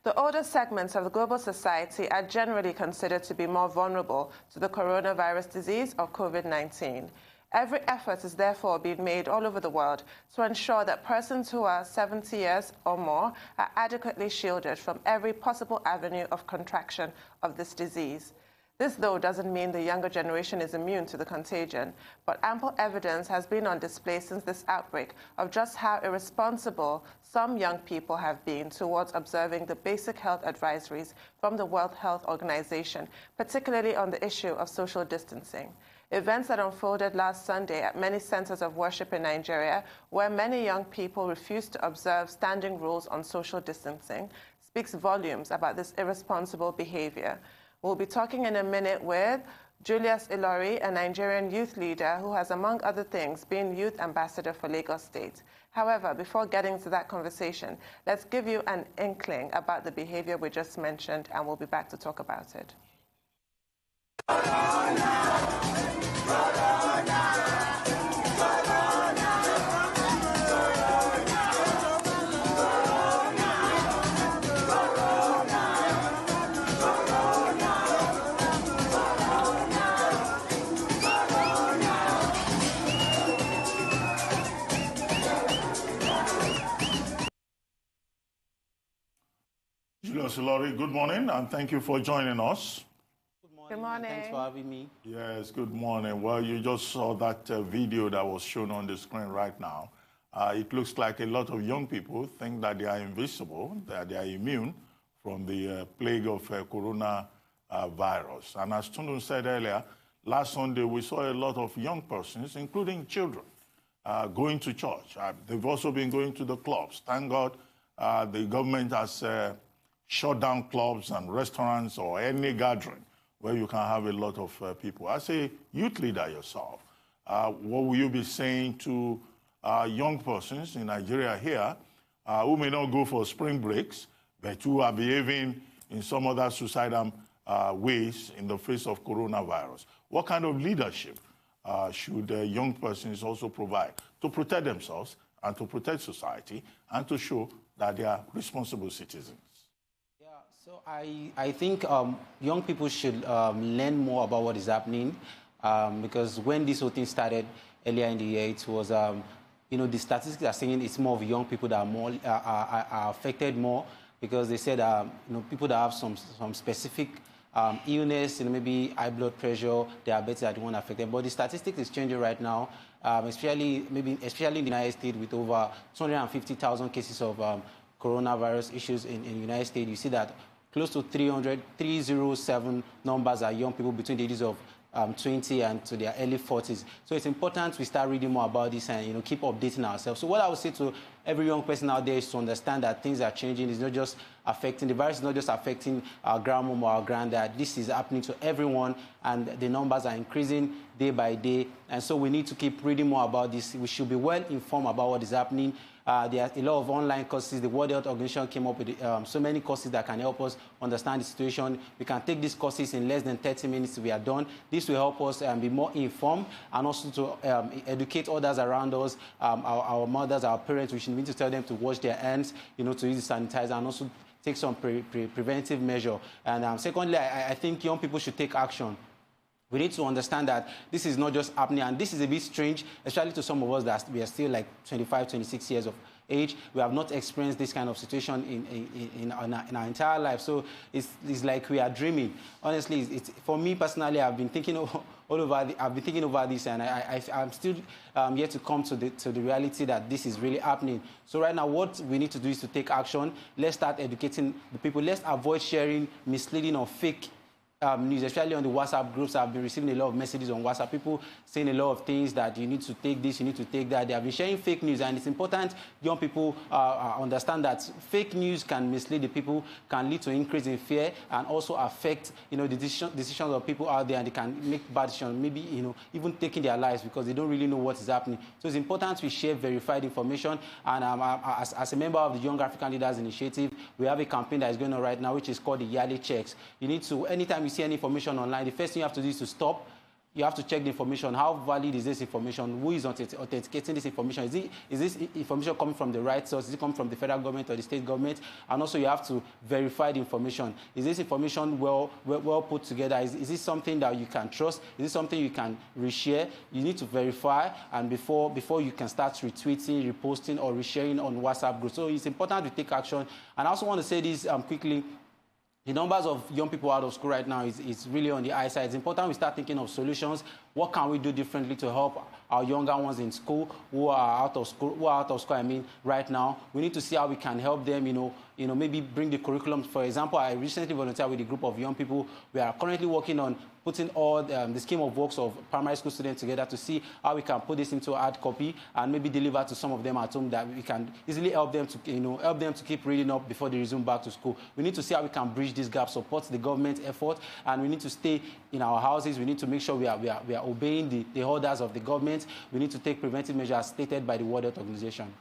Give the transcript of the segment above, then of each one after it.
The older segments of the global society are generally considered to be more vulnerable to the coronavirus disease or COVID-19. Every effort is therefore being made all over the world to ensure that persons who are 70 years or more are adequately shielded from every possible avenue of contraction of this disease. This, though, doesn't mean the younger generation is immune to the contagion, but ample evidence has been on display since this outbreak of just how irresponsible some young people have been towards observing the basic health advisories from the World Health Organization, particularly on the issue of social distancing. Events that unfolded last Sunday at many centers of worship in Nigeria, where many young people refused to observe standing rules on social distancing, speaks volumes about this irresponsible behavior. We'll be talking in a minute with Julius Ilori, a Nigerian youth leader who has, among other things, been youth ambassador for Lagos State. However, before getting to that conversation, let's give you an inkling about the behavior we just mentioned, and we'll be back to talk about it. Julius Ilori, good morning, and thank you for joining us. Good morning. Thanks for having me. Yes, good morning. Well, you just saw that video that was shown on the screen right now. It looks like a lot of young people think that they are invisible, that they are immune from the plague of coronavirus. And as Tundun said earlier, last Sunday we saw a lot of young persons, including children, going to church. They've also been going to the clubs. Thank God the government has shut down clubs and restaurants or any gathering where you can have a lot of people. As a youth leader yourself, what will you be saying to young persons in Nigeria here who may not go for spring breaks, but who are behaving in some other suicidal ways in the face of coronavirus? What kind of leadership should young persons also provide to protect themselves and to protect society and to show that they are responsible citizens? So I think young people should learn more about what is happening because when this whole thing started earlier in the year, it was, the statistics are saying it's more of young people that are more are affected more because they said, people that have some specific illness, maybe high blood pressure, diabetes are the one affected. But the statistics is changing right now, especially in the United States with over 250,000 cases of coronavirus issues in the United States. You see that close to 307 numbers are young people between the ages of 20 and to their early 40s. So it's important we start reading more about this and keep updating ourselves. So what I would say to every young person out there is to understand that things are changing. It's not just affecting, the virus is not just affecting our grandmom or our granddad. This is happening to everyone, and the numbers are increasing day by day. And so we need to keep reading more about this. We should be well informed about what is happening. There are a lot of online courses. The World Health Organization came up with so many courses that can help us understand the situation. We can take these courses in less than 30 minutes. We are done. This will help us be more informed and also to educate others around us, our mothers, our parents. We should need to tell them to wash their hands, to use the sanitizer and also take some preventive measure. And secondly, I think young people should take action. We need to understand that this is not just happening, and this is a bit strange, especially to some of us that we are still like 25, 26 years of age. We have not experienced this kind of situation in our entire life. So it's like we are dreaming. Honestly, for me personally, I've been thinking over this, and I'm still yet to come to the reality that this is really happening. So right now, what we need to do is to take action. Let's start educating the people. Let's avoid sharing misleading or fake news, especially on the WhatsApp groups. I've been receiving a lot of messages on WhatsApp, people saying a lot of things that you need to take this, you need to take that. They have been sharing fake news, and it's important young people understand that fake news can mislead the people, can lead to increase in fear, and also affect the decisions of people out there, and they can make bad decisions, maybe even taking their lives because they don't really know what is happening. So it's important we share verified information. And as a member of the Young African Leaders Initiative, we have a campaign that is going on right now, which is called the Yearly Checks. You need to, anytime you see any information online, the first thing you have to do is to stop, you have to check the information. How valid is this information? Who is authenticating this information? Is this information coming from the right source? Is it coming from the federal government or the state government? And also you have to verify the information. Is this information well put together? Is this something that you can trust? Is this something you can reshare? You need to verify, and before you can start retweeting, reposting, or resharing on WhatsApp groups. So it's important to take action. And I also want to say this quickly. The numbers of young people out of school right now is really on the high side. It's important we start thinking of solutions. What can we do differently to help our younger ones in school who are out of school, right now? We need to see how we can help them, maybe bring the curriculum. For example, I recently volunteered with a group of young people. We are currently working on putting all the scheme of works of primary school students together to see how we can put this into a hard copy and maybe deliver to some of them at home, that we can easily help them to keep reading up before they resume back to school. We need to see how we can bridge this gap, support the government effort, and we need to stay in our houses. We need to make sure we are obeying the orders of the government. We need to take preventive measures stated by the World Health Organization.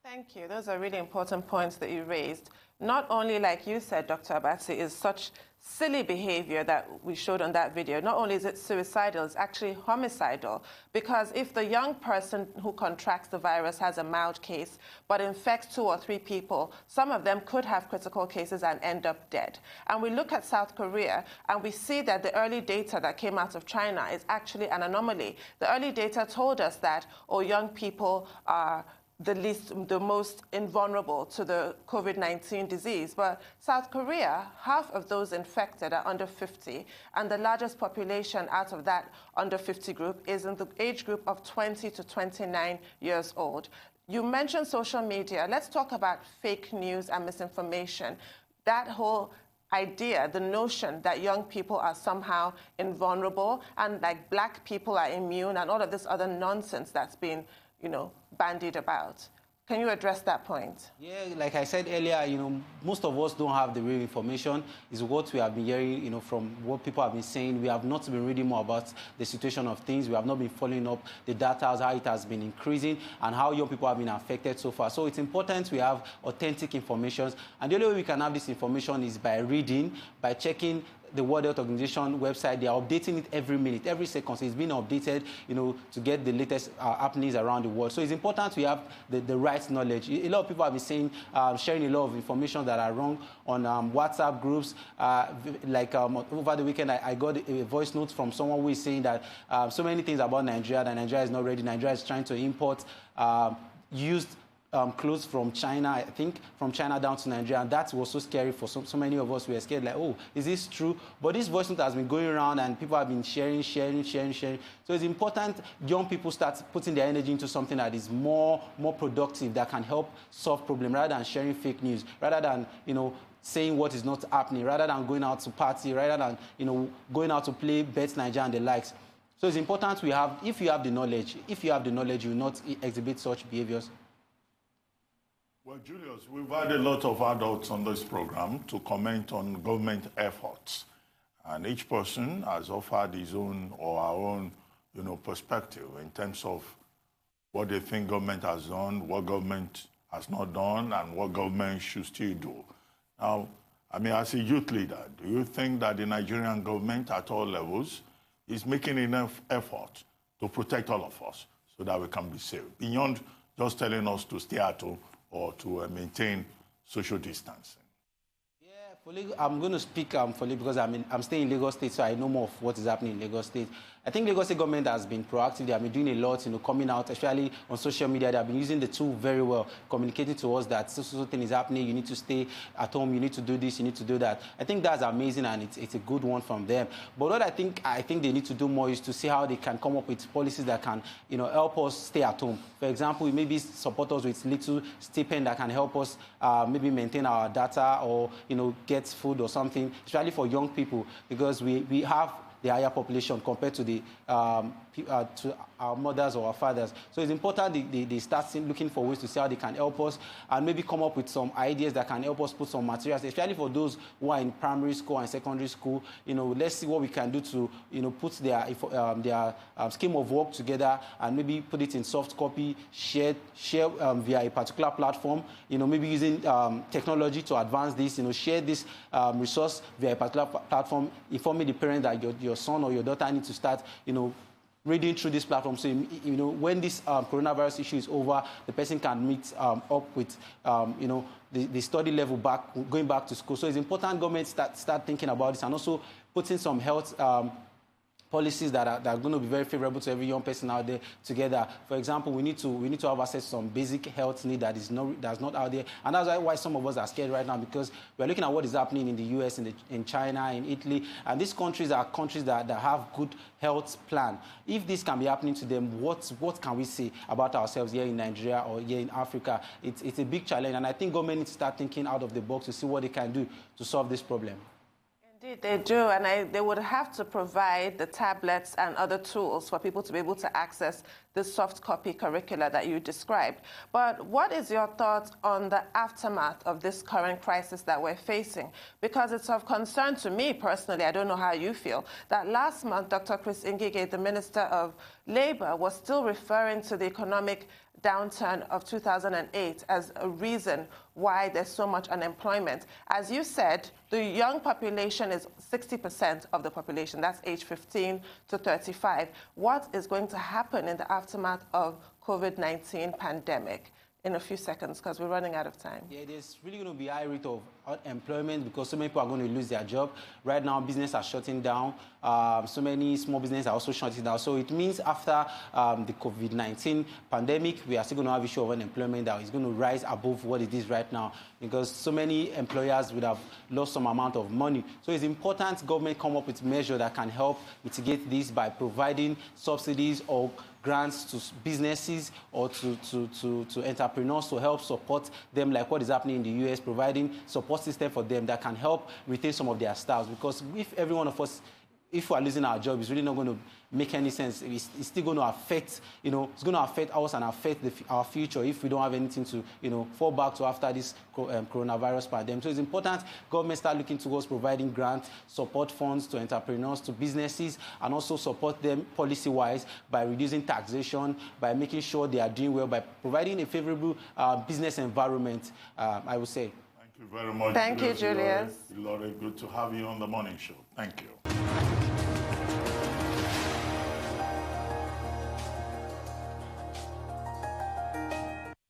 Thank you. Those are really important points that you raised. Not only, like you said, Dr. Abati, is such silly behavior that we showed on that video. Not only is it suicidal, it's actually homicidal. Because if the young person who contracts the virus has a mild case but infects 2 or 3 people, some of them could have critical cases and end up dead. And we look at South Korea and we see that the early data that came out of China is actually an anomaly. The early data told us that young people are the most invulnerable to the COVID-19 disease. But South Korea, half of those infected are under 50, and the largest population out of that under 50 group is in the age group of 20 to 29 years old. You mentioned social media. Let's talk about fake news and misinformation. That whole idea, the notion that young people are somehow invulnerable and like black people are immune and all of this other nonsense that's been bandied about. Can you address that point? Yeah, like I said earlier, most of us don't have the real information. It's what we have been hearing, from what people have been saying. We have not been reading more about the situation of things. We have not been following up the data, how it has been increasing, and how young people have been affected so far. So it's important we have authentic information. And the only way we can have this information is by reading, by checking the World Health Organization website. They are updating it every minute, every second. So it's being updated, to get the latest happenings around the world. So it's important we have the right knowledge. A lot of people have been saying, sharing a lot of information that are wrong on WhatsApp groups. Over the weekend, I got a voice note from someone who is saying that so many things about Nigeria, that Nigeria is not ready. Nigeria is trying to import used clothes from China, I think, from China down to Nigeria, and that was so scary for so many of us. We were scared, like, oh, is this true? But this voice note has been going around, and people have been sharing. So it's important young people start putting their energy into something that is more productive, that can help solve problems, rather than sharing fake news, rather than, saying what is not happening, rather than going out to party, rather than, going out to play Bet Nigeria and the likes. So it's important if you have the knowledge, you will not exhibit such behaviors. Well, Julius, we've had a lot of adults on this program to comment on government efforts. And each person has offered his own or our own, perspective in terms of what they think government has done, what government has not done, and what government should still do. Now, as a youth leader, do you think that the Nigerian government at all levels is making enough effort to protect all of us so that we can be safe, beyond just telling us to stay at home or to maintain social distancing? Yeah, I'm going to speak fully because I'm staying in Lagos State, so I know more of what is happening in Lagos State. I think Lagos State government has been proactive. They have been doing a lot, coming out, especially on social media. They have been using the tool very well, communicating to us that so thing is happening. You need to stay at home. You need to do this. You need to do that. I think that's amazing, and it's a good one from them. But what I think they need to do more is to see how they can come up with policies that can, help us stay at home. For example, maybe support us with little stipend that can help us maybe maintain our data or, get food or something, especially for young people, because we have the higher population compared to the to our mothers or our fathers. So it's important they start looking for ways to see how they can help us and maybe come up with some ideas that can help us put some materials, especially for those who are in primary school and secondary school. Let's see what we can do to, put their scheme of work together and maybe put it in soft copy, share via a particular platform, maybe using technology to advance this, share this resource via a particular platform, informing the parent that your son or your daughter needs to start, reading through this platform. So, when this coronavirus issue is over, the person can meet up with, the study level going back to school. So it's important government start thinking about this and also putting some health policies that are going to be very favorable to every young person out there together. For example, we need to have access to some basic health need that's not out there, and that's why some of us are scared right now, because we're looking at what is happening in the US, in China, in Italy, and these countries are countries that have good health plan. If this can be happening to them, what can we say about ourselves here in Nigeria or here in Africa? It's a big challenge, and I think government needs to start thinking out of the box to see what they can do to solve this problem. Indeed, they do, and they would have to provide the tablets and other tools for people to be able to access the soft copy curricula that you described. But what is your thoughts on the aftermath of this current crisis that we're facing? Because it's of concern to me personally, I don't know how you feel, that last month Dr. Chris Ngige, the Minister of Labour, was still referring to the economic downturn of 2008 as a reason why there's so much unemployment. As you said, the young population is 60% of the population. That's age 15 to 35. What is going to happen in the aftermath of COVID-19 pandemic? In a few seconds, because we're running out of time. Yeah, there's really going to be a high rate of unemployment because so many people are going to lose their job. Right now, businesses are shutting down. So many small businesses are also shutting down. So it means after the COVID-19 pandemic, we are still going to have issue of unemployment that is going to rise above what it is right now, because so many employers would have lost some amount of money. So it's important government come up with measures that can help mitigate this by providing subsidies or grants to businesses or to entrepreneurs to help support them, like what is happening in the US, providing support system for them that can help retain some of their staff. Because if every one of us, if we are losing our job, it's really not going to make any sense. It's still going to affect, it's going to affect us and affect our future if we don't have anything to, fall back to after this coronavirus pandemic. So it's important government start looking towards providing grants, support funds to entrepreneurs, to businesses, and also support them policy-wise by reducing taxation, by making sure they are doing well, by providing a favorable business environment, I would say. Thank you very much. Thank you, Julius. Ilori, good to have you on the morning show. Thank you.